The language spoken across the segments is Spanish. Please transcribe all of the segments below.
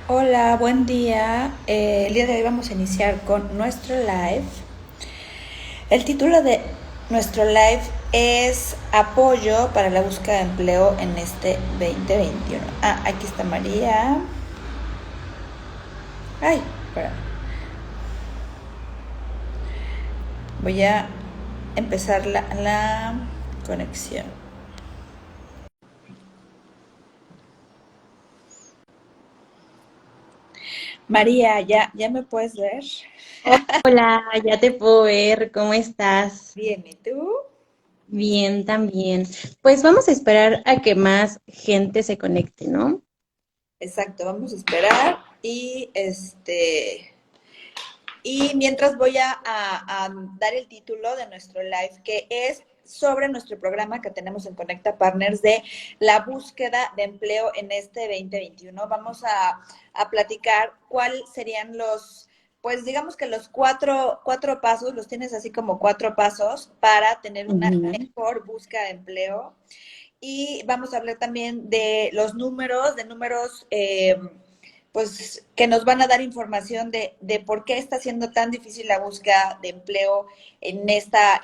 Hola, buen día. El día de hoy vamos a iniciar con nuestro live. El título de nuestro live es Apoyo para la búsqueda de empleo en este 2021. Aquí está María. Ay, espera. Voy a empezar la conexión. María, ¿ya me puedes ver? Hola, ya te puedo ver, ¿cómo estás? Bien, ¿y tú? Bien, también. Pues vamos a esperar a que más gente se conecte, ¿no? Exacto, vamos a esperar y mientras voy a dar el título de nuestro live, que es sobre nuestro programa que tenemos en Conecta Partners de la búsqueda de empleo en este 2021. Vamos a platicar cuáles serían pues digamos que los cuatro pasos, los tienes así como cuatro pasos para tener una Ujú. mejor búsqueda de empleo. Y vamos a hablar también de los números, pues que nos van a dar información de por qué está siendo tan difícil la búsqueda de empleo en esta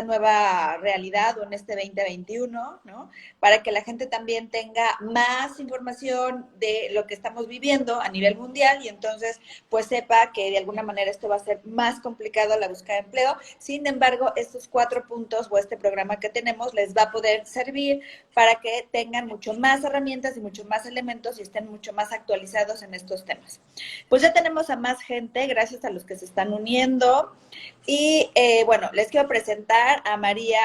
nueva realidad o en este 2021, ¿no? Para que la gente también tenga más información de lo que estamos viviendo a nivel mundial y entonces pues sepa que de alguna manera esto va a ser más complicado la búsqueda de empleo. Sin embargo, estos cuatro puntos o este programa que tenemos les va a poder servir para que tengan mucho más herramientas y mucho más elementos y estén mucho más actualizados en estos temas. Pues ya tenemos a más gente, gracias a los que se están uniendo. Y bueno, les quiero presentar a María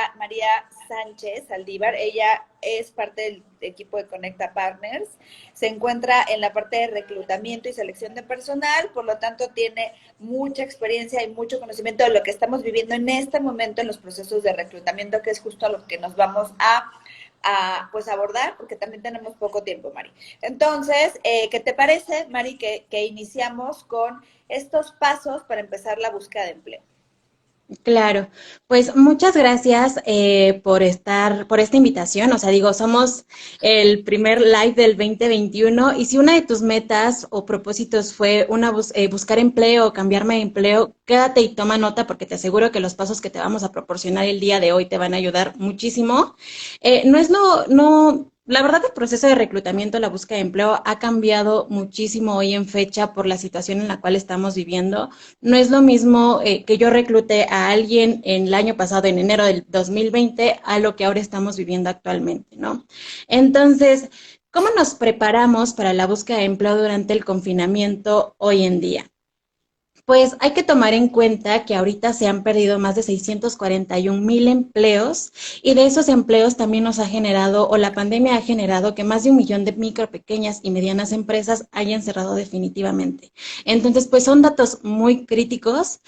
Sánchez Saldívar. Ella es parte del equipo de Conecta Partners. Se encuentra en la parte de reclutamiento y selección de personal, por lo tanto tiene mucha experiencia y mucho conocimiento de lo que estamos viviendo en este momento en los procesos de reclutamiento, que es justo a lo que nos vamos pues abordar, porque también tenemos poco tiempo, Mari. Entonces, ¿qué te parece, Mari, que iniciamos con estos pasos para empezar la búsqueda de empleo? Claro, pues muchas gracias por esta invitación. O sea, digo, somos el primer live del 2021 y si una de tus metas o propósitos fue buscar empleo o cambiarme de empleo, quédate y toma nota porque te aseguro que los pasos que te vamos a proporcionar el día de hoy te van a ayudar muchísimo. No es lo, no, La verdad, el proceso de reclutamiento, la búsqueda de empleo ha cambiado muchísimo hoy en fecha por la situación en la cual estamos viviendo. No es lo mismo que yo reclute a alguien en el año pasado, en enero del 2020, a lo que ahora estamos viviendo actualmente, ¿no? Entonces, ¿cómo nos preparamos para la búsqueda de empleo durante el confinamiento hoy en día? Pues hay que tomar en cuenta que ahorita se han perdido más de 641,000 empleos y de esos empleos también nos ha generado, o la pandemia ha generado que más de 1 millón de micro, pequeñas y medianas empresas hayan cerrado definitivamente. Entonces, pues son datos muy críticos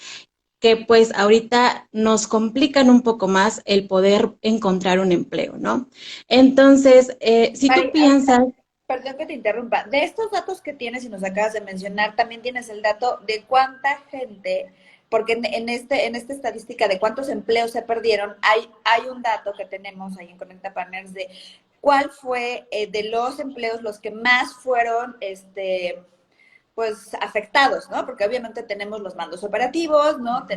que pues ahorita nos complican un poco más el poder encontrar un empleo, ¿no? Entonces, si tú Mari, piensas, perdón que te interrumpa. De estos datos que tienes y nos acabas de mencionar, también tienes el dato de cuánta gente, porque en esta estadística de cuántos empleos se perdieron, hay un dato que tenemos ahí en Conecta Partners de cuál fue de los empleos los que más fueron, pues afectados, ¿no? Porque obviamente tenemos los mandos operativos, ¿no?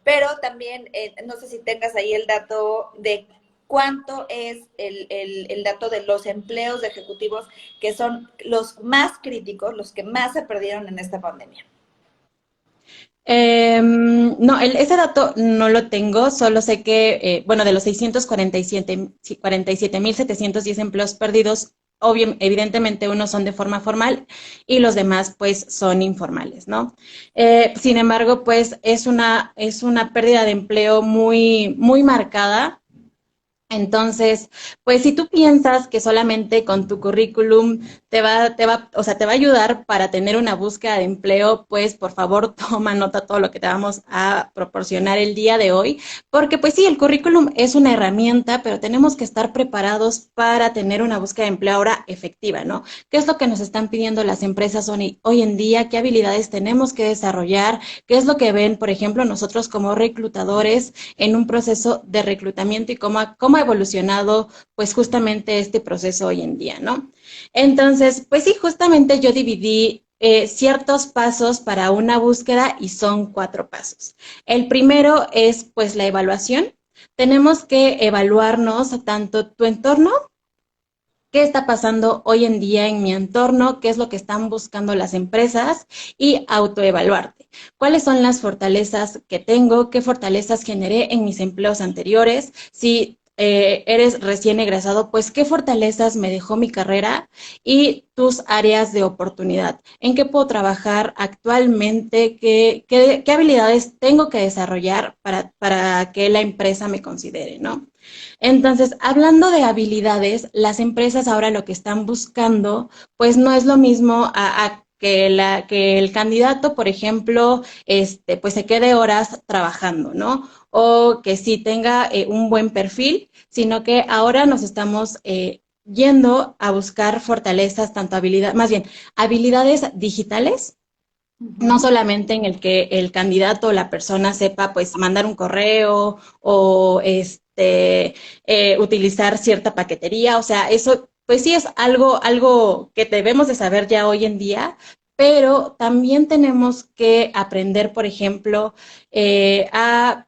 Pero también, no sé si tengas ahí el dato de cuánto es el dato de los empleos de ejecutivos que son los más críticos, los que más se perdieron en esta pandemia. no, ese dato no lo tengo, solo sé que, bueno, de los 647,710 empleos perdidos, evidentemente unos son de forma formal y los demás pues son informales, ¿no? Sin embargo, pues es una pérdida de empleo muy, muy marcada. Entonces, pues si tú piensas que solamente con tu currículum o sea, te va a ayudar para tener una búsqueda de empleo, pues por favor toma nota todo lo que te vamos a proporcionar el día de hoy, porque pues sí, el currículum es una herramienta, pero tenemos que estar preparados para tener una búsqueda de empleo ahora efectiva, ¿no? ¿Qué es lo que nos están pidiendo las empresas hoy en día? ¿Qué habilidades tenemos que desarrollar? ¿Qué es lo que ven, por ejemplo, nosotros como reclutadores en un proceso de reclutamiento y cómo ha evolucionado pues justamente este proceso hoy en día, ¿no? Entonces, pues sí, justamente yo dividí ciertos pasos para una búsqueda y son 4 pasos. El primero es pues la evaluación. Tenemos que evaluarnos tanto tu entorno, qué está pasando hoy en día en mi entorno, qué es lo que están buscando las empresas y autoevaluarte. ¿Cuáles son las fortalezas que tengo? ¿Qué fortalezas generé en mis empleos anteriores? Si eres recién egresado, pues qué fortalezas me dejó mi carrera y tus áreas de oportunidad. ¿En qué puedo trabajar actualmente? ¿Qué habilidades tengo que desarrollar para que la empresa me considere, ¿no? Entonces, hablando de habilidades, las empresas ahora lo que están buscando, pues no es lo mismo a que el candidato, por ejemplo, pues se quede horas trabajando, ¿no? O que sí tenga un buen perfil, sino que ahora nos estamos yendo a buscar fortalezas, tanto habilidades, más bien, habilidades digitales, no Ujú. solamente en el que el candidato o la persona sepa pues mandar un correo o utilizar cierta paquetería, o sea, eso pues sí es algo que debemos de saber ya hoy en día, pero también tenemos que aprender, por ejemplo, a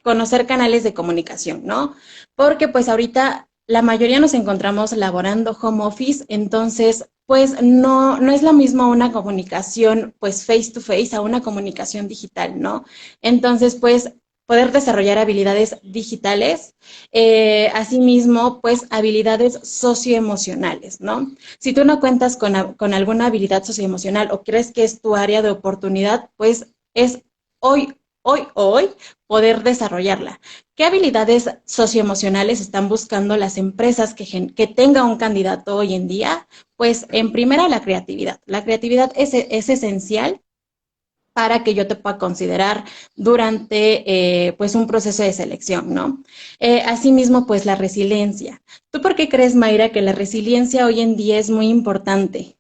conocer canales de comunicación, ¿no? Porque pues ahorita la mayoría nos encontramos laborando home office, entonces pues no es lo mismo una comunicación pues face to face a una comunicación digital, ¿no? Entonces pues poder desarrollar habilidades digitales, asimismo pues habilidades socioemocionales, ¿no? Si tú no cuentas con alguna habilidad socioemocional o crees que es tu área de oportunidad, pues es hoy poder desarrollarla. ¿Qué habilidades socioemocionales están buscando las empresas que tenga un candidato hoy en día? Pues en primera la creatividad. La creatividad es esencial para que yo te pueda considerar durante pues un proceso de selección, ¿no? Asimismo, pues la resiliencia. ¿Tú por qué crees, Mayra, que la resiliencia hoy en día es muy importante?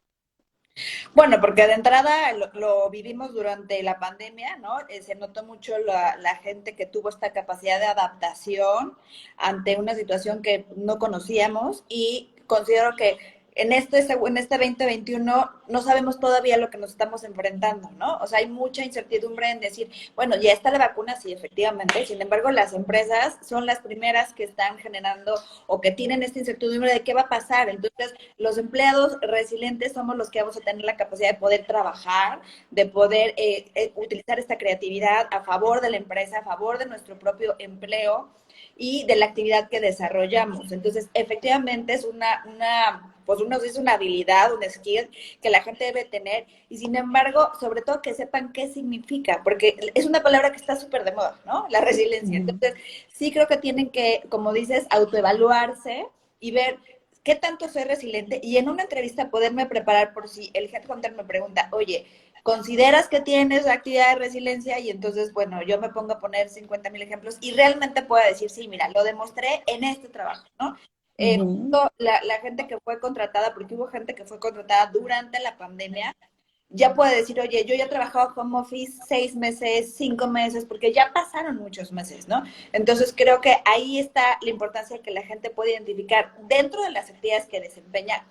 Bueno, porque de entrada lo vivimos durante la pandemia, ¿no? Se notó mucho la gente que tuvo esta capacidad de adaptación ante una situación que no conocíamos y considero que en este 2021 no sabemos todavía lo que nos estamos enfrentando, ¿no? O sea, hay mucha incertidumbre en decir, bueno, ya está la vacuna, sí, efectivamente, sin embargo, las empresas son las primeras que están generando o que tienen esta incertidumbre de qué va a pasar. Entonces, los empleados resilientes somos los que vamos a tener la capacidad de poder trabajar, de poder utilizar esta creatividad a favor de la empresa, a favor de nuestro propio empleo y de la actividad que desarrollamos. Entonces, efectivamente es pues uno es una habilidad, un skill que la gente debe tener y sin embargo, sobre todo que sepan qué significa, porque es una palabra que está súper de moda, ¿no? La resiliencia. Entonces, sí creo que tienen que, como dices, autoevaluarse y ver qué tanto soy resiliente y en una entrevista poderme preparar por si el headhunter me pregunta, oye, ¿consideras que tienes actividad de resiliencia? Y entonces, bueno, yo me pongo a poner 50,000 ejemplos y realmente puedo decir, sí, mira, lo demostré en este trabajo, ¿no? Ujú. Justo la gente que fue contratada, porque hubo gente que fue contratada durante la pandemia, ya puede decir, oye, yo ya he trabajado home office 6 meses, 5 meses, porque ya pasaron muchos meses, ¿no? Entonces creo que ahí está la importancia de que la gente pueda identificar dentro de las actividades que desempeña,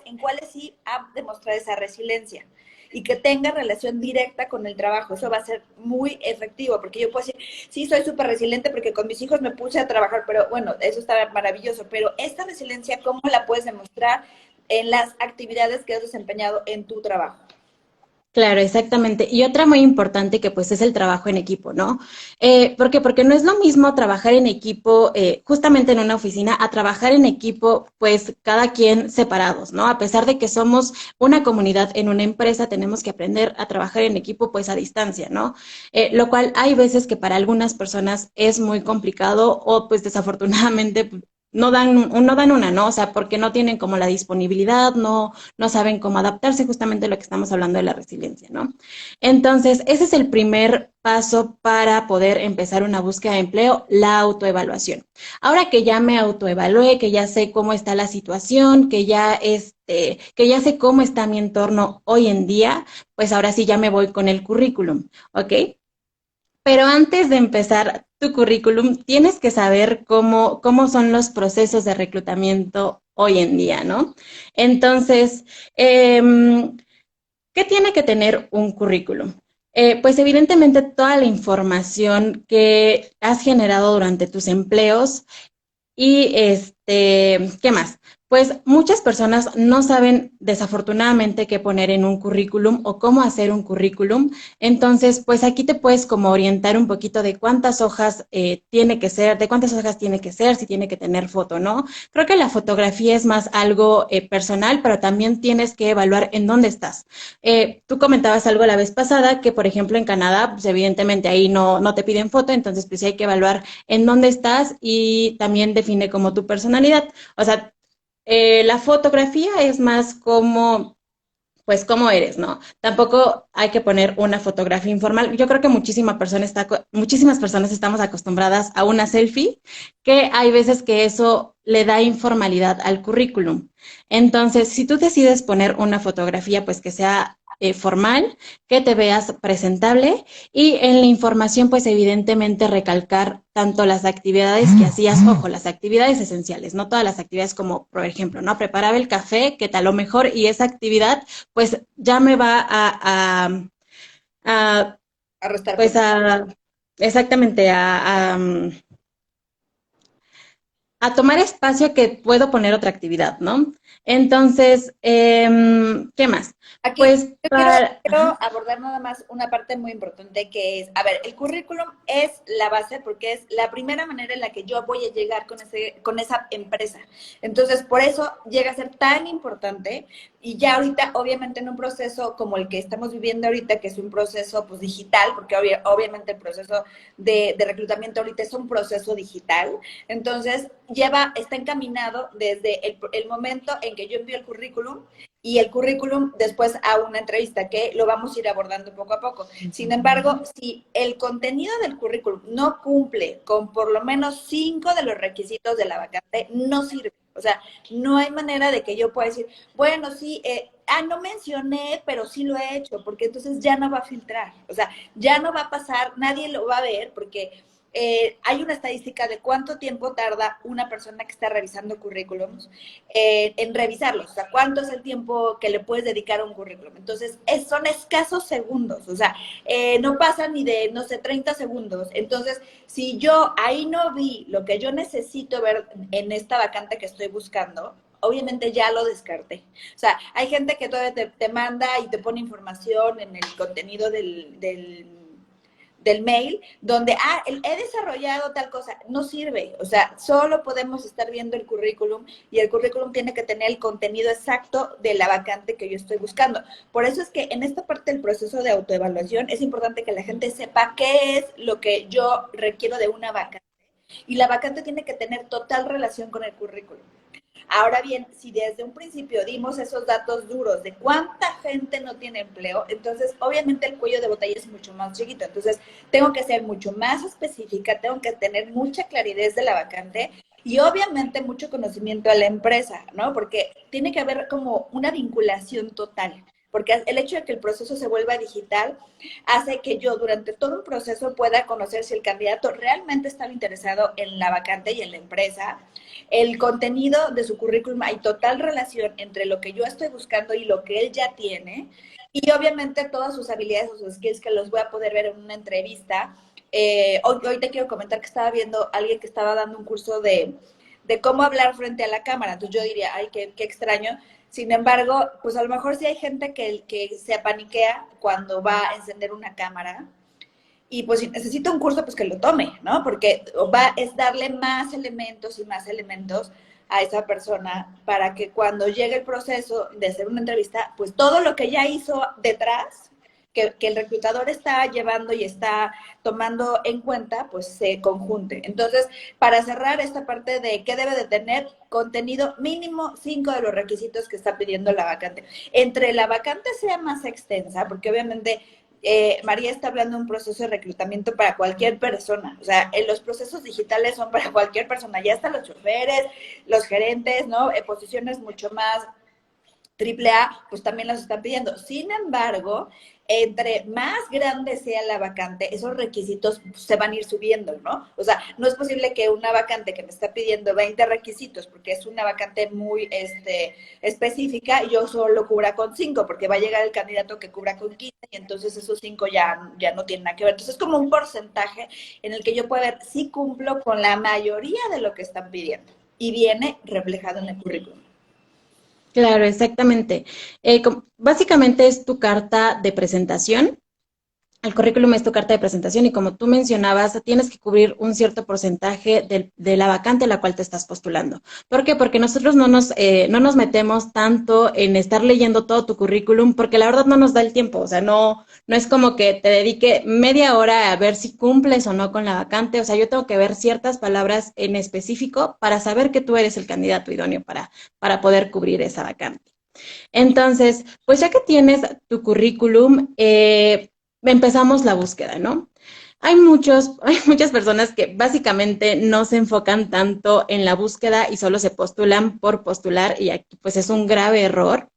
en cuáles sí ha demostrado esa resiliencia y que tenga relación directa con el trabajo. Eso va a ser muy efectivo, porque yo puedo decir, sí, soy súper resiliente porque con mis hijos me puse a trabajar, pero bueno, eso está maravilloso, pero esta resiliencia, ¿cómo la puedes demostrar en las actividades que has desempeñado en tu trabajo? Claro, exactamente. Y otra muy importante que pues es el trabajo en equipo, ¿no? ¿Por qué? Porque no es lo mismo trabajar en equipo justamente en una oficina a trabajar en equipo pues cada quien separados, ¿no? A pesar de que somos una comunidad en una empresa, tenemos que aprender a trabajar en equipo pues a distancia, ¿no? Lo cual hay veces que para algunas personas es muy complicado o pues desafortunadamente no dan una, ¿no? O sea, porque no tienen como la disponibilidad, no saben cómo adaptarse, justamente lo que estamos hablando de la resiliencia, ¿no? Entonces, ese es el primer paso para poder empezar una búsqueda de empleo, la autoevaluación. Ahora que ya me autoevalué, que ya sé cómo está la situación, que ya sé cómo está mi entorno hoy en día, pues ahora sí ya me voy con el currículum, ¿ok? Pero antes de empezar tu currículum, tienes que saber cómo son los procesos de reclutamiento hoy en día, ¿no? Entonces, ¿Qué tiene que tener un currículum? Pues evidentemente toda la información que has generado durante tus empleos y ¿qué más? Pues muchas personas no saben desafortunadamente qué poner en un currículum o cómo hacer un currículum. Entonces, pues aquí te puedes como orientar un poquito de cuántas hojas tiene que ser, de cuántas hojas tiene que ser, si tiene que tener foto, ¿no? Creo que la fotografía es más algo personal, pero también tienes que evaluar en dónde estás. Tú comentabas algo la vez pasada que, por ejemplo, en Canadá, pues evidentemente ahí no te piden foto, entonces pues sí hay que evaluar en dónde estás y también define como tu personalidad. O sea, la fotografía es más como, pues, cómo eres, ¿no? Tampoco hay que poner una fotografía informal. Yo creo que muchísimas personas estamos acostumbradas a una selfie, que hay veces que eso le da informalidad al currículum. Entonces, si tú decides poner una fotografía, pues que sea formal, que te veas presentable y en la información, pues evidentemente recalcar tanto las actividades que hacías, ojo, las actividades esenciales, no todas las actividades como, por ejemplo, ¿no? Preparaba el café, que tal lo mejor, y esa actividad, pues ya me va a A restar pues puntos. a, exactamente, a tomar espacio que puedo poner otra actividad, ¿no? Entonces, ¿qué más? Aquí Pues yo para, quiero abordar nada más una parte muy importante que es, a ver, el currículum es la base porque es la primera manera en la que yo voy a llegar con esa empresa. Entonces, por eso llega a ser tan importante y ya ahorita, obviamente, en un proceso como el que estamos viviendo ahorita, que es un proceso pues digital, porque obviamente el proceso de reclutamiento ahorita es un proceso digital, entonces está encaminado desde el momento en que yo envío el currículum y el currículum después a una entrevista, que lo vamos a ir abordando poco a poco. Sin embargo, si el contenido del currículum no cumple con por lo menos 5 de los requisitos de la vacante, no sirve. O sea, no hay manera de que yo pueda decir, bueno, sí, no mencioné, pero sí lo he hecho, porque entonces ya no va a filtrar. O sea, ya no va a pasar, nadie lo va a ver, porque hay una estadística de cuánto tiempo tarda una persona que está revisando currículums en revisarlos. O sea, cuánto es el tiempo que le puedes dedicar a un currículum. Entonces, son escasos segundos. O sea, no pasan ni de, no sé, 30 segundos. Entonces, si yo ahí no vi lo que yo necesito ver en esta vacante que estoy buscando, obviamente ya lo descarté. O sea, hay gente que todavía te manda y te pone información en el contenido del mail, donde, he desarrollado tal cosa, no sirve, o sea, solo podemos estar viendo el currículum y el currículum tiene que tener el contenido exacto de la vacante que yo estoy buscando. Por eso es que en esta parte del proceso de autoevaluación es importante que la gente sepa qué es lo que yo requiero de una vacante. Y la vacante tiene que tener total relación con el currículum. Ahora bien, si desde un principio dimos esos datos duros de cuánta gente no tiene empleo, entonces obviamente el cuello de botella es mucho más chiquito. Entonces tengo que ser mucho más específica, tengo que tener mucha claridad de la vacante y obviamente mucho conocimiento de la empresa, ¿no? Porque tiene que haber como una vinculación total. Porque el hecho de que el proceso se vuelva digital hace que yo durante todo un proceso pueda conocer si el candidato realmente estaba interesado en la vacante y en la empresa. El contenido de su currículum, hay total relación entre lo que yo estoy buscando y lo que él ya tiene. Y obviamente todas sus habilidades o sus skills que los voy a poder ver en una entrevista. Hoy te quiero comentar que estaba viendo a alguien que estaba dando un curso de cómo hablar frente a la cámara. Entonces yo diría, ay, qué extraño. Sin embargo, pues a lo mejor sí hay gente que se apaniquea cuando va a encender una cámara y pues si necesita un curso, pues que lo tome, ¿no? Porque es darle más elementos y más elementos a esa persona para que cuando llegue el proceso de hacer una entrevista, pues todo lo que ya hizo detrás, que el reclutador está llevando y está tomando en cuenta, pues se conjunte. Entonces, para cerrar esta parte de qué debe de tener contenido mínimo, 5 de los requisitos que está pidiendo la vacante. Entre la vacante sea más extensa, porque obviamente María está hablando de un proceso de reclutamiento para cualquier persona. O sea, los procesos digitales son para cualquier persona. Ya están los choferes, los gerentes, ¿no? Posiciones mucho más triple A, pues también las están pidiendo. Sin embargo, entre más grande sea la vacante, esos requisitos se van a ir subiendo, ¿no? O sea, no es posible que una vacante que me está pidiendo 20 requisitos, porque es una vacante muy específica, yo solo cubra con 5, porque va a llegar el candidato que cubra con 15, y entonces esos 5 ya no tienen nada que ver. Entonces es como un porcentaje en el que yo puedo ver si cumplo con la mayoría de lo que están pidiendo. Y viene reflejado en el currículum. Claro, exactamente. Básicamente es tu carta de presentación. El currículum es tu carta de presentación y como tú mencionabas, tienes que cubrir un cierto porcentaje de la vacante a la cual te estás postulando. ¿Por qué? Porque nosotros no nos metemos tanto en estar leyendo todo tu currículum porque la verdad no nos da el tiempo. O sea, no es como que te dedique media hora a ver si cumples o no con la vacante. O sea, yo tengo que ver ciertas palabras en específico para saber que tú eres el candidato idóneo para poder cubrir esa vacante. Entonces, pues ya que tienes tu currículum, empezamos la búsqueda, ¿no? Hay muchas personas que básicamente no se enfocan tanto en la búsqueda y solo se postulan por postular y aquí pues es un grave error.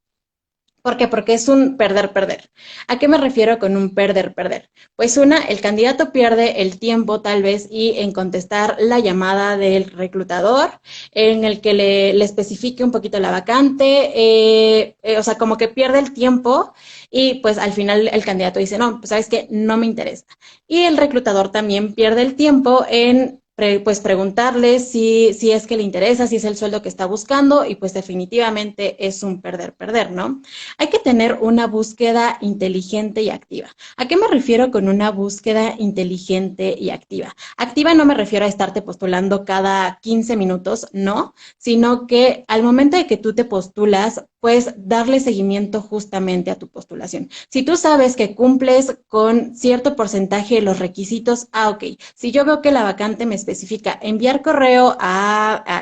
¿Por qué? Porque es un perder-perder. ¿A qué me refiero con un perder-perder? Pues el candidato pierde el tiempo tal vez y en contestar la llamada del reclutador, en el que le especifique un poquito la vacante, o sea, como que pierde el tiempo y pues al final el candidato dice, no, pues sabes que no me interesa. Y el reclutador también pierde el tiempo en pues preguntarle si es que le interesa, si es el sueldo que está buscando y pues definitivamente es un perder-perder, ¿no? Hay que tener una búsqueda inteligente y activa. ¿A qué me refiero con una búsqueda inteligente y activa? Activa no me refiero a estarte postulando cada 15 minutos, no, sino que al momento de que tú te postulas, pues darle seguimiento justamente a tu postulación. Si tú sabes que cumples con cierto porcentaje de los requisitos, ok. Si yo veo que la vacante me especifica enviar correo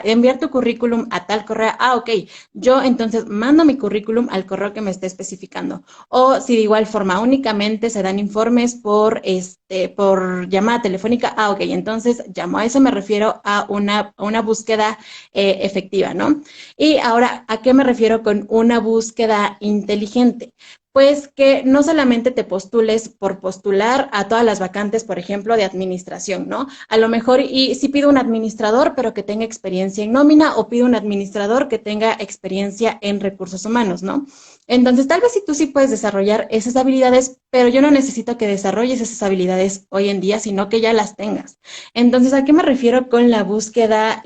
enviar tu currículum a tal correo, ok. Yo entonces mando mi currículum al correo que me esté especificando. O si de igual forma únicamente se dan informes por llamada telefónica, ok. Entonces llamo. A eso me refiero a una búsqueda efectiva, ¿no? Y ahora, ¿a qué me refiero con una búsqueda inteligente? Pues que no solamente te postules por postular a todas las vacantes, por ejemplo, de administración, ¿no? A lo mejor, y si pido un administrador, pero que tenga experiencia en nómina, o pido un administrador que tenga experiencia en recursos humanos, ¿no? Entonces, tal vez si tú sí puedes desarrollar esas habilidades, pero yo no necesito que desarrolles esas habilidades hoy en día, sino que ya las tengas. Entonces, ¿a qué me refiero con la búsqueda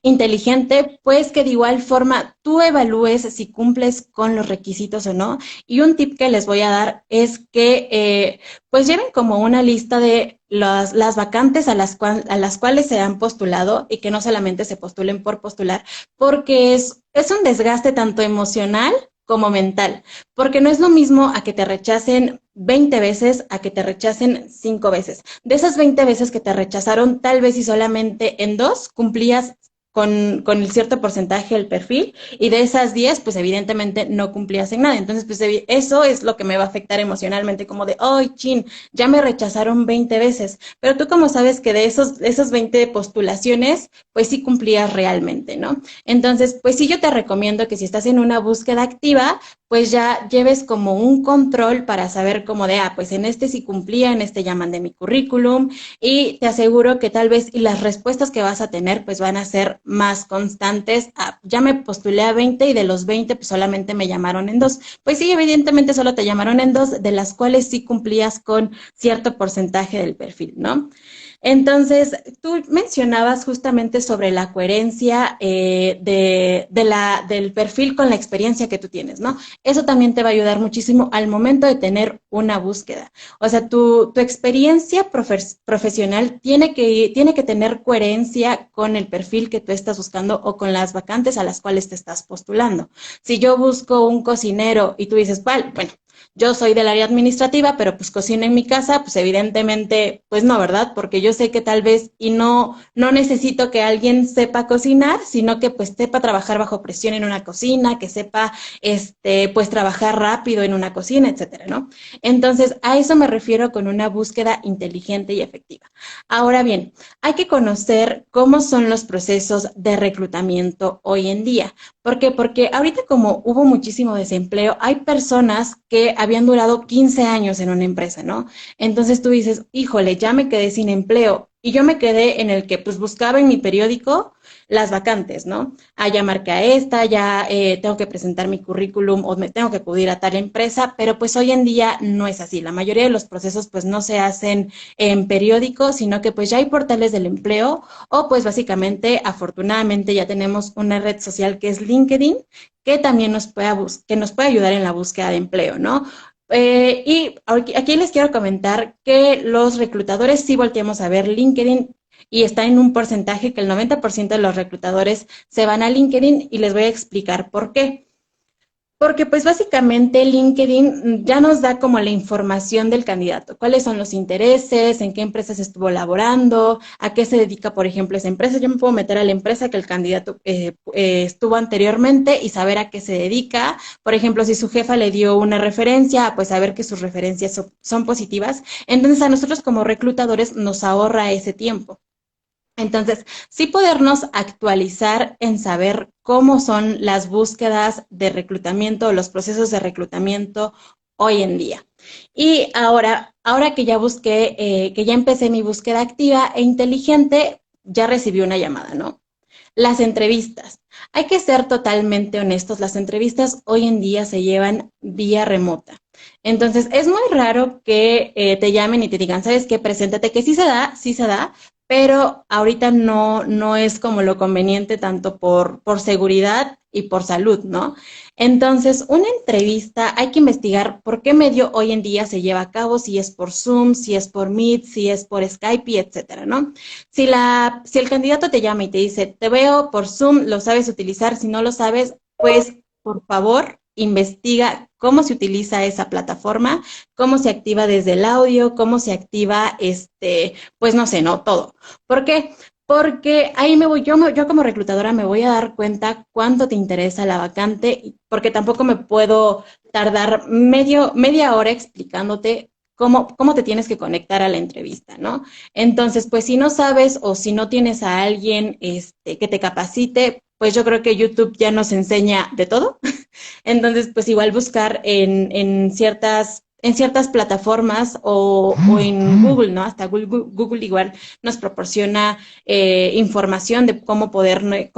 inteligente? Pues que de igual forma tú evalúes si cumples con los requisitos o no. Y un tip que les voy a dar es que pues lleven como una lista de las vacantes a las cuales se han postulado y que no solamente se postulen por postular, porque es un desgaste tanto emocional como mental, porque no es lo mismo a que te rechacen 20 veces a que te rechacen 5 veces. De esas 20 veces que te rechazaron, tal vez y solamente en 2 cumplías con el cierto porcentaje del perfil y de esas 10, pues evidentemente no cumplías en nada. Entonces, pues eso es lo que me va a afectar emocionalmente, como de, ¡ay, chin! Ya me rechazaron 20 veces. Pero tú como sabes que de esas 20 postulaciones, pues sí cumplías realmente, ¿no? Entonces, pues sí yo te recomiendo que si estás en una búsqueda activa, pues ya lleves como un control para saber como de, pues en este sí cumplía, en este ya mandé mi currículum y te aseguro que tal vez y las respuestas que vas a tener pues van a ser más constantes. Ya me postulé a 20 y de los 20 pues solamente me llamaron en 2. Pues sí, evidentemente solo te llamaron en 2, de las cuales sí cumplías con cierto porcentaje del perfil, ¿no? Entonces, tú mencionabas justamente sobre la coherencia del perfil con la experiencia que tú tienes, ¿no? Eso también te va a ayudar muchísimo al momento de tener una búsqueda. O sea, tu experiencia profesional tiene que tener coherencia con el perfil que tú estás buscando o con las vacantes a las cuales te estás postulando. Si yo busco un cocinero y tú dices, ¿cuál? Bueno, yo soy del área administrativa, pero pues cocino en mi casa, pues evidentemente, pues no, ¿verdad? Porque yo sé que tal vez y no necesito que alguien sepa cocinar, sino que pues sepa trabajar bajo presión en una cocina, que sepa, pues trabajar rápido en una cocina, etcétera, ¿no? Entonces, a eso me refiero con una búsqueda inteligente y efectiva. Ahora bien, hay que conocer cómo son los procesos de reclutamiento hoy en día. ¿Por qué? Porque ahorita como hubo muchísimo desempleo, hay personas que habían durado 15 años en una empresa, ¿no? Entonces tú dices, híjole, ya me quedé sin empleo. Y yo me quedé en el que pues buscaba en mi periódico las vacantes, ¿no? Ah, ya marqué a esta, ya tengo que presentar mi currículum o me tengo que acudir a tal empresa, pero pues hoy en día no es así. La mayoría de los procesos pues no se hacen en periódicos, sino que pues ya hay portales del empleo o pues básicamente, afortunadamente ya tenemos una red social que es LinkedIn, que también que nos puede ayudar en la búsqueda de empleo, ¿no? Y aquí les quiero comentar que los reclutadores sí volteamos a ver LinkedIn y está en un porcentaje que el 90% de los reclutadores se van a LinkedIn y les voy a explicar por qué. Porque pues básicamente LinkedIn ya nos da como la información del candidato, cuáles son los intereses, en qué empresas estuvo laborando, a qué se dedica, por ejemplo, esa empresa. Yo me puedo meter a la empresa que el candidato estuvo anteriormente y saber a qué se dedica. Por ejemplo, si su jefa le dio una referencia, pues saber que sus referencias son positivas. Entonces a nosotros como reclutadores nos ahorra ese tiempo. Entonces, sí podernos actualizar en saber cómo son las búsquedas de reclutamiento, los procesos de reclutamiento hoy en día. Y ahora que ya busqué, que ya empecé mi búsqueda activa e inteligente, ya recibí una llamada, ¿no? Las entrevistas. Hay que ser totalmente honestos, las entrevistas hoy en día se llevan vía remota. Entonces, es muy raro que te llamen y te digan, ¿sabes qué? Preséntate, que sí se da, pero ahorita no es como lo conveniente tanto por seguridad y por salud, ¿no? Entonces, una entrevista hay que investigar por qué medio hoy en día se lleva a cabo, si es por Zoom, si es por Meet, si es por Skype, y etcétera, ¿no? Si el candidato te llama y te dice, te veo por Zoom, lo sabes utilizar, si no lo sabes, pues por favor, investiga cómo se utiliza esa plataforma, cómo se activa desde el audio, cómo se activa, pues no sé, no todo. ¿Por qué? Porque ahí yo como reclutadora me voy a dar cuenta cuánto te interesa la vacante, porque tampoco me puedo tardar media hora explicándote cómo te tienes que conectar a la entrevista, ¿no? Entonces, pues si no sabes o si no tienes a alguien que te capacite, pues yo creo que YouTube ya nos enseña de todo. Entonces, pues igual buscar en ciertas plataformas o en Google, ¿no? Hasta Google igual nos proporciona información de cómo poderme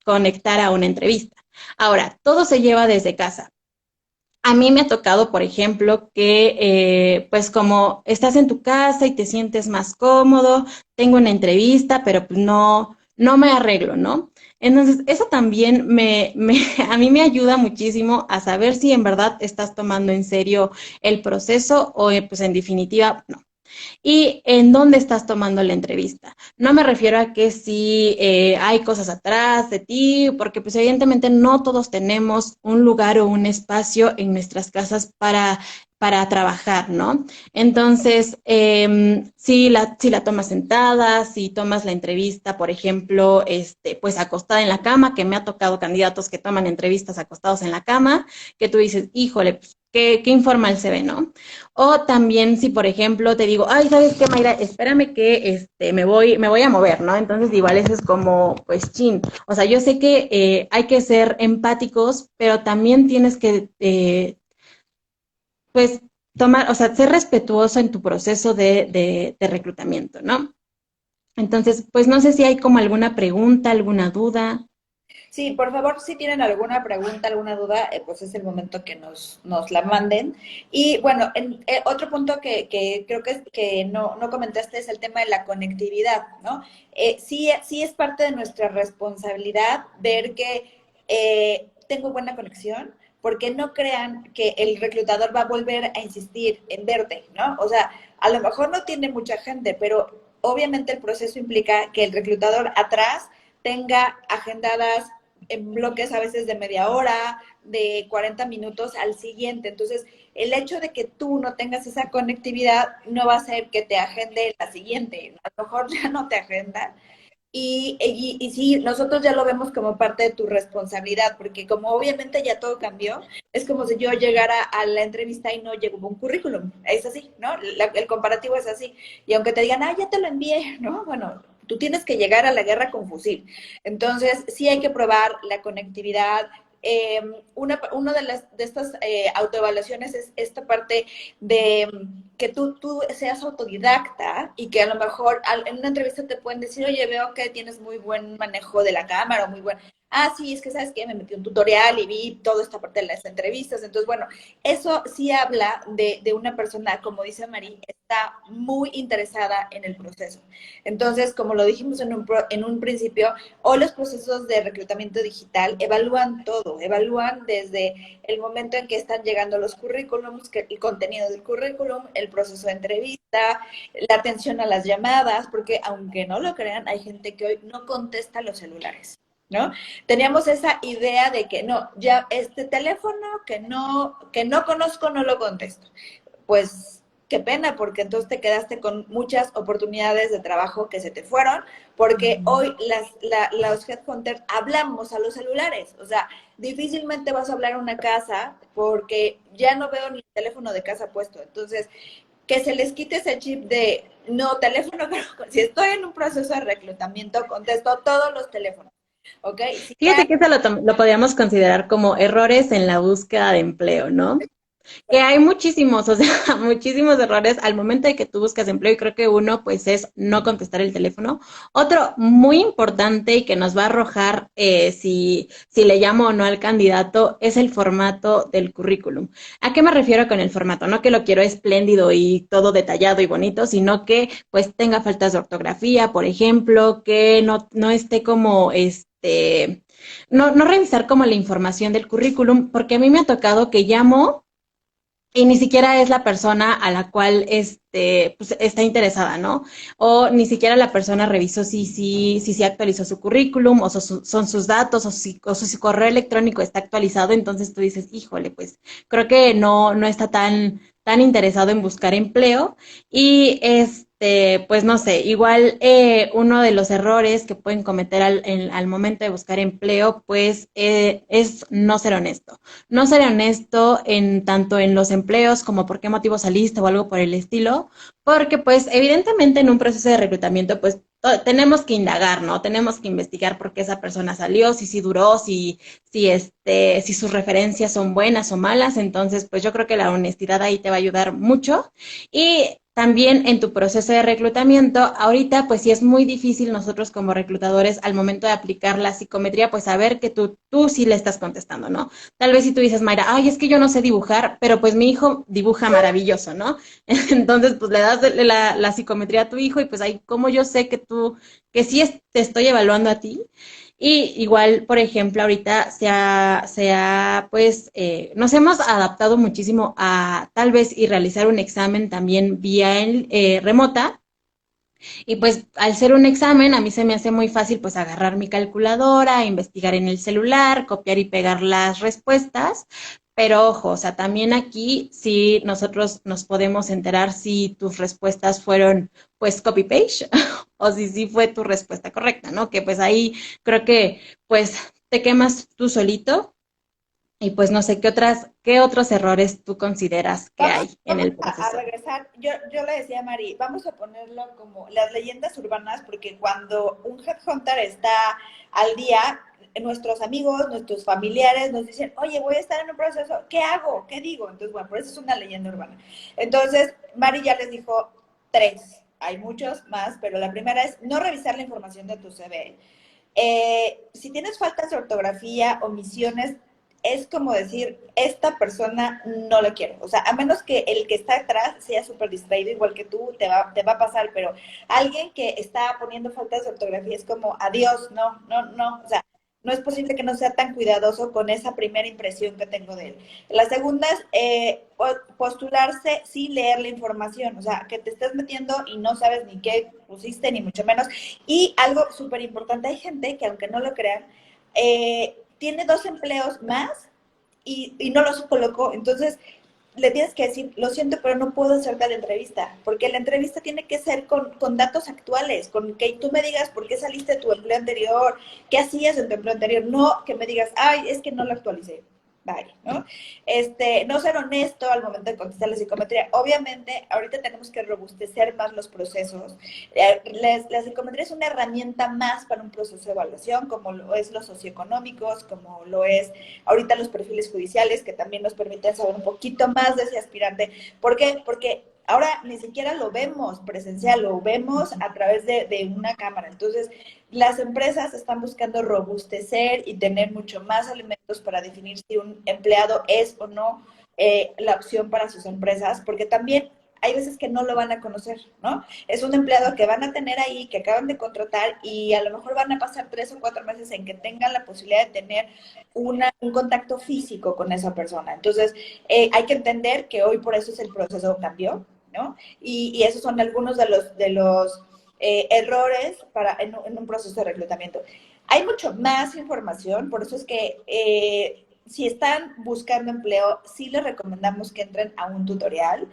conectar a una entrevista. Ahora, todo se lleva desde casa. A mí me ha tocado, por ejemplo, que pues como estás en tu casa y te sientes más cómodo, tengo una entrevista, pero pues no me arreglo, ¿no? Entonces, eso también a mí me ayuda muchísimo a saber si en verdad estás tomando en serio el proceso o pues en definitiva no y en dónde estás tomando la entrevista. No me refiero a que si hay cosas atrás de ti, porque pues evidentemente no todos tenemos un lugar o un espacio en nuestras casas para trabajar, ¿no? Entonces, si la tomas sentada, si tomas la entrevista, por ejemplo, pues acostada en la cama, que me ha tocado candidatos que toman entrevistas acostados en la cama, que tú dices, híjole, pues, qué informal se ve, ¿no? O también si, por ejemplo, te digo, ay, ¿sabes qué, Mayra? Espérame que me voy a mover, ¿no? Entonces, igual eso es como, pues, chin. O sea, yo sé que hay que ser empáticos, pero también tienes que, pues, tomar, o sea, ser respetuoso en tu proceso de reclutamiento, ¿no? Entonces, pues, no sé si hay como alguna pregunta, alguna duda. Sí, por favor, si tienen alguna pregunta, alguna duda, pues es el momento que nos la manden. Y bueno, otro punto que creo que, que no comentaste es el tema de la conectividad, ¿no? Sí es parte de nuestra responsabilidad ver que tengo buena conexión, porque no crean que el reclutador va a volver a insistir en verte, ¿no? O sea, a lo mejor no tiene mucha gente, pero obviamente el proceso implica que el reclutador atrás tenga agendadas en bloques a veces de media hora, de 40 minutos al siguiente. Entonces, el hecho de que tú no tengas esa conectividad no va a hacer que te agende la siguiente. A lo mejor ya no te agenda. Y sí, nosotros ya lo vemos como parte de tu responsabilidad, porque como obviamente ya todo cambió, es como si yo llegara a la entrevista y no llegó un currículum. Es así, ¿no? El comparativo es así. Y aunque te digan, ya te lo envié, ¿no? Bueno, tú tienes que llegar a la guerra con fusil. Entonces, sí hay que probar la conectividad. Una de estas autoevaluaciones es esta parte de que tú seas autodidacta y que a lo mejor en una entrevista te pueden decir, oye, veo que tienes muy buen manejo de la cámara, muy buen... Sí, es que sabes que me metí un tutorial y vi toda esta parte de las entrevistas. Entonces, bueno, eso sí habla de una persona, como dice Mari, está muy interesada en el proceso. Entonces, como lo dijimos en un principio, hoy los procesos de reclutamiento digital evalúan todo, evalúan desde el momento en que están llegando los currículums, el contenido del currículum, el proceso de entrevista, la atención a las llamadas, porque aunque no lo crean, hay gente que hoy no contesta los celulares, ¿no? Teníamos esa idea de que no, ya este teléfono que no conozco no lo contesto. Pues qué pena, porque entonces te quedaste con muchas oportunidades de trabajo que se te fueron, porque hoy los headhunters hablamos a los celulares, o sea, difícilmente vas a hablar a una casa porque ya no veo ni el teléfono de casa puesto, entonces que se les quite ese chip de no teléfono, pero si estoy en un proceso de reclutamiento, contesto todos los teléfonos, ¿ok? Si Fíjate que eso lo podríamos considerar como errores en la búsqueda de empleo, ¿no? Que hay muchísimos, o sea, muchísimos errores al momento de que tú buscas empleo y creo que uno pues es no contestar el teléfono. Otro muy importante y que nos va a arrojar si le llamo o no al candidato es el formato del currículum. ¿A qué me refiero con el formato? No que lo quiero espléndido y todo detallado y bonito, sino que pues tenga faltas de ortografía, por ejemplo, que no esté como no revisar como la información del currículum, porque a mí me ha tocado que llamo y ni siquiera es la persona a la cual pues, está interesada, ¿no? O ni siquiera la persona revisó si actualizó su currículum, o son sus datos, o su correo electrónico está actualizado, entonces tú dices, híjole, pues creo que no está tan interesado en buscar empleo. Y pues no sé, igual uno de los errores que pueden cometer al momento de buscar empleo, pues es no ser honesto. No ser honesto tanto en los empleos como por qué motivo saliste o algo por el estilo, porque pues evidentemente en un proceso de reclutamiento pues tenemos que indagar, ¿no? Tenemos que investigar por qué esa persona salió, si sí duró, si sus referencias son buenas o malas, entonces pues yo creo que la honestidad ahí te va a ayudar mucho. Y también en tu proceso de reclutamiento, ahorita pues sí es muy difícil nosotros como reclutadores al momento de aplicar la psicometría, pues saber que tú sí le estás contestando, ¿no? Tal vez si tú dices, Mayra, es que yo no sé dibujar, pero pues mi hijo dibuja maravilloso, ¿no? Entonces, pues le das la psicometría a tu hijo y pues ahí, como yo sé que sí te estoy evaluando a ti. Y igual, por ejemplo, ahorita pues, nos hemos adaptado muchísimo a tal vez y realizar un examen también vía remota. Y pues al ser un examen, a mí se me hace muy fácil pues agarrar mi calculadora, investigar en el celular, copiar y pegar las respuestas. Pero ojo, o sea, también aquí sí nosotros nos podemos enterar si tus respuestas fueron pues copy-paste o si sí fue tu respuesta correcta, ¿no? Que pues ahí creo que pues te quemas tú solito y pues no sé qué otros errores tú consideras que vamos, hay en vamos el a proceso. regresar. Yo le decía a Mari, vamos a ponerlo como las leyendas urbanas, porque cuando un headhunter está al día, nuestros amigos, nuestros familiares nos dicen, oye, voy a estar en un proceso, ¿qué hago? ¿Qué digo? Entonces, bueno, por eso es una leyenda urbana. Entonces, Mari ya les dijo tres, hay muchos más, pero la primera es no revisar la información de tu CV. Si tienes faltas de ortografía, omisiones, es como decir, esta persona no lo quiero. O sea, a menos que el que está atrás sea súper distraído, igual que tú, te va a pasar, pero alguien que está poniendo faltas de ortografía es como, adiós, no. O sea, no es posible que no sea tan cuidadoso con esa primera impresión que tengo de él. La segunda es postularse sin leer la información, o sea, que te estés metiendo y no sabes ni qué pusiste, ni mucho menos. Y algo súper importante, hay gente que aunque no lo crean, tiene dos empleos más y no los colocó. Entonces, le tienes que decir, lo siento, pero no puedo hacerte la entrevista, porque la entrevista tiene que ser con datos actuales, con que tú me digas por qué saliste de tu empleo anterior, qué hacías en tu empleo anterior, no que me digas, ay, es que no lo actualicé. Vale, ¿no? No ser honesto al momento de contestar la psicometría. Obviamente, ahorita tenemos que robustecer más los procesos. La psicometría es una herramienta más para un proceso de evaluación, como lo es los socioeconómicos, como lo es ahorita los perfiles judiciales, que también nos permiten saber un poquito más de ese aspirante. ¿Por qué? Porque ahora ni siquiera lo vemos presencial, lo vemos a través de una cámara. Entonces, las empresas están buscando robustecer y tener mucho más elementos para definir si un empleado es o no la opción para sus empresas, porque también hay veces que no lo van a conocer, ¿no? Es un empleado que van a tener ahí, que acaban de contratar y a lo mejor van a pasar 3 o 4 meses en que tengan la posibilidad de tener un contacto físico con esa persona. Entonces, hay que entender que hoy por eso es el proceso cambió, ¿no? Y esos son algunos de los errores en un proceso de reclutamiento. Hay mucho más información, por eso es que si están buscando empleo, sí les recomendamos que entren a un tutorial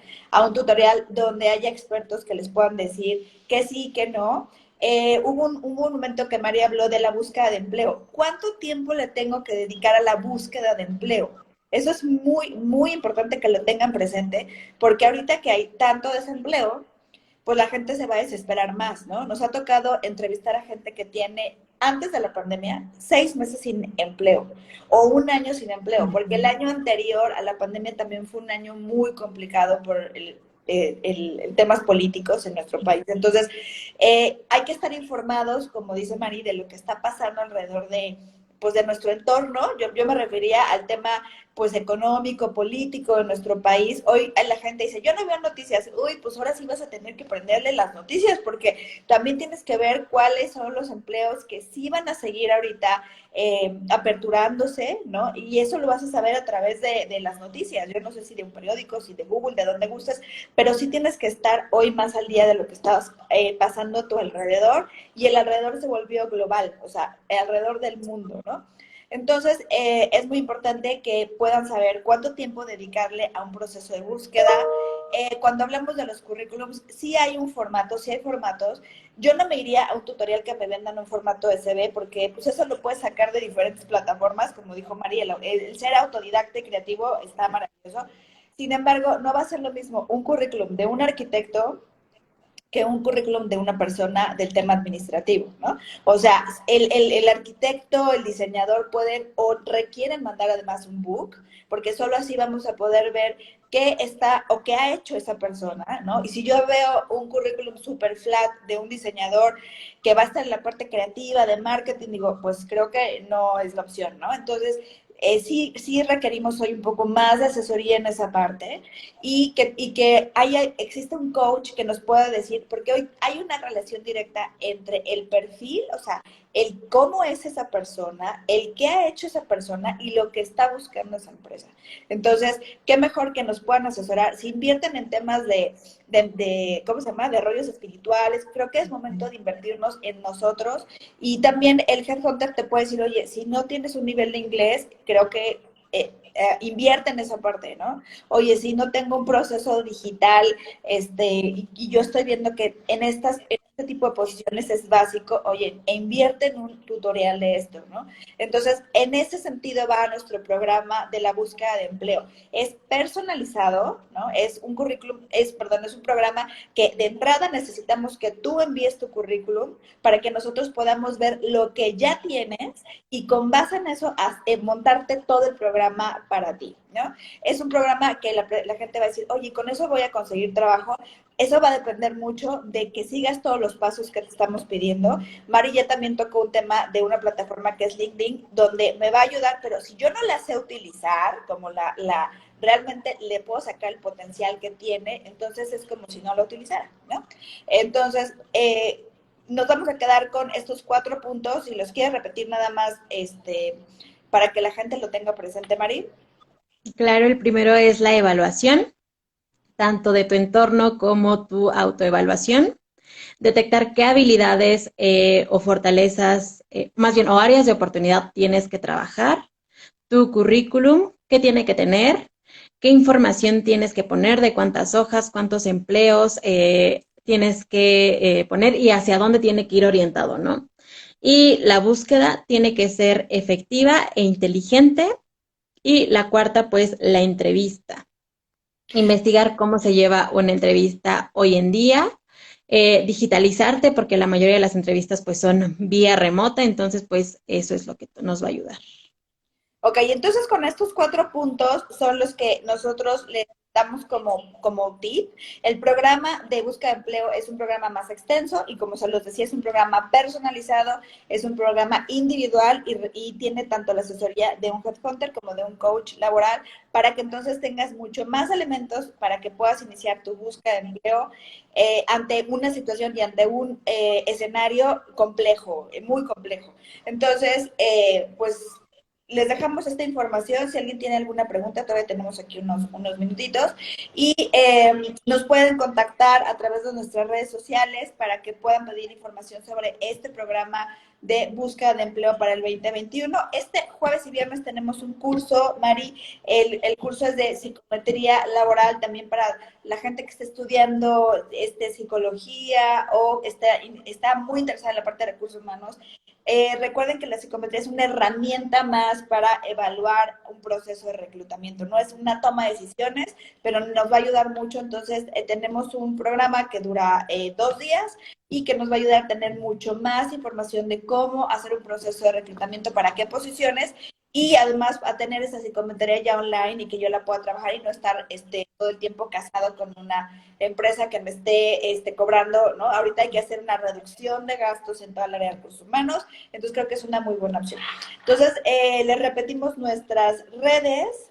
donde haya expertos que les puedan decir que sí, que no. Hubo un momento que María habló de la búsqueda de empleo. ¿Cuánto tiempo le tengo que dedicar a la búsqueda de empleo? Eso es muy, muy importante que lo tengan presente, porque ahorita que hay tanto desempleo, pues la gente se va a desesperar más, ¿no? Nos ha tocado entrevistar a gente que tiene, antes de la pandemia, 6 meses sin empleo o un año sin empleo, porque el año anterior a la pandemia también fue un año muy complicado por el temas políticos en nuestro país. Entonces, hay que estar informados, como dice Mari, de lo que está pasando alrededor pues de nuestro entorno. Yo me refería al tema pues económico, político de nuestro país. Hoy la gente dice, yo no veo noticias. Uy, pues ahora sí vas a tener que prenderle las noticias, porque también tienes que ver cuáles son los empleos que sí van a seguir ahorita aperturándose, ¿no? Y eso lo vas a saber a través de las noticias. Yo no sé si de un periódico, si de Google, de donde gustes, pero sí tienes que estar hoy más al día de lo que estás pasando a tu alrededor, y el alrededor se volvió global, o sea, alrededor del mundo, ¿no? Entonces, es muy importante que puedan saber cuánto tiempo dedicarle a un proceso de búsqueda. Cuando hablamos de los currículums, sí hay un formato, sí hay formatos. Yo no me iría a un tutorial que me vendan un formato SD, porque pues eso lo puedes sacar de diferentes plataformas, como dijo María, el ser autodidacta y creativo está maravilloso. Sin embargo, no va a ser lo mismo un currículum de un arquitecto que un currículum de una persona del tema administrativo, ¿no? O sea, el arquitecto, el diseñador pueden o requieren mandar además un book, porque solo así vamos a poder ver qué está o qué ha hecho esa persona, ¿no? Y si yo veo un currículum super flat de un diseñador que va a estar en la parte creativa, de marketing, digo, pues creo que no es la opción, ¿no? Entonces, sí requerimos hoy un poco más de asesoría en esa parte, y que existe un coach que nos pueda decir, porque hoy hay una relación directa entre el perfil, o sea, el cómo es esa persona, el qué ha hecho esa persona y lo que está buscando esa empresa. Entonces, qué mejor que nos puedan asesorar. Si invierten en temas ¿cómo se llama?, de rollos espirituales, creo que es momento de invertirnos en nosotros. Y también el Headhunter te puede decir, oye, si no tienes un nivel de inglés, creo que invierte en esa parte, ¿no? Oye, si no tengo un proceso digital, y yo estoy viendo que en este tipo de posiciones es básico, oye, invierte en un tutorial de esto, ¿no? Entonces, en ese sentido va nuestro programa de la búsqueda de empleo. Es personalizado, ¿no? Es un currículum, perdón, es un programa que de entrada necesitamos que tú envíes tu currículum para que nosotros podamos ver lo que ya tienes y con base en eso montarte todo el programa para ti, ¿no? Es un programa que la gente va a decir, oye, con eso voy a conseguir trabajo. Eso va a depender mucho de que sigas todos los pasos que te estamos pidiendo. Mari ya también tocó un tema de una plataforma que es LinkedIn, donde me va a ayudar, pero si yo no la sé utilizar, como realmente le puedo sacar el potencial que tiene, entonces es como si no la utilizara, ¿no? Entonces, nos vamos a quedar con estos 4 puntos, y los quieres repetir nada más, para que la gente lo tenga presente, Mari. Claro, el primero es la evaluación, tanto de tu entorno como tu autoevaluación. Detectar qué habilidades o fortalezas, más bien, o áreas de oportunidad tienes que trabajar. Tu currículum, qué tiene que tener. qué información tienes que poner, de cuántas hojas, cuántos empleos tienes que poner y hacia dónde tiene que ir orientado, ¿no? Y la búsqueda tiene que ser efectiva e inteligente. Y la cuarta, pues, la entrevista. Investigar cómo se lleva una entrevista hoy en día, digitalizarte, porque la mayoría de las entrevistas pues son vía remota, entonces pues eso es lo que nos va a ayudar. Ok, entonces con estos 4 puntos son los que nosotros le damos como tip. El programa de búsqueda de empleo es un programa más extenso y como se los decía, es un programa personalizado, es un programa individual y tiene tanto la asesoría de un headhunter como de un coach laboral para que entonces tengas mucho más elementos para que puedas iniciar tu búsqueda de empleo ante una situación y ante un escenario complejo, muy complejo. Entonces, pues les dejamos esta información. Si alguien tiene alguna pregunta, todavía tenemos aquí unos minutitos. Y nos pueden contactar a través de nuestras redes sociales para que puedan pedir información sobre este programa de búsqueda de empleo para el 2021. Este jueves y viernes tenemos un curso, Mari. El curso es de psicometría laboral también para la gente que está estudiando psicología o está muy interesada en la parte de recursos humanos. Recuerden que la psicometría es una herramienta más para evaluar un proceso de reclutamiento. No es una toma de decisiones, pero nos va a ayudar mucho. Entonces, tenemos un programa que dura 2 días y que nos va a ayudar a tener mucho más información de cómo hacer un proceso de reclutamiento, para qué posiciones y además a tener esa psicometría ya online y que yo la pueda trabajar y no estar todo el tiempo casado con una empresa que me esté cobrando, ¿no? Ahorita hay que hacer una reducción de gastos en toda el área de recursos humanos, entonces creo que es una muy buena opción. Entonces, les repetimos nuestras redes,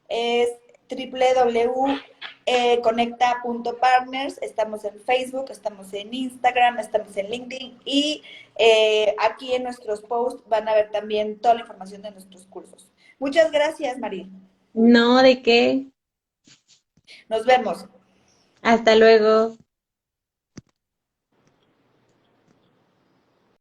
es www.conecta.partners, estamos en Facebook, estamos en Instagram, estamos en LinkedIn y aquí en nuestros posts van a ver también toda la información de nuestros cursos. Muchas gracias, María. No, ¿de qué? Nos vemos. Hasta luego.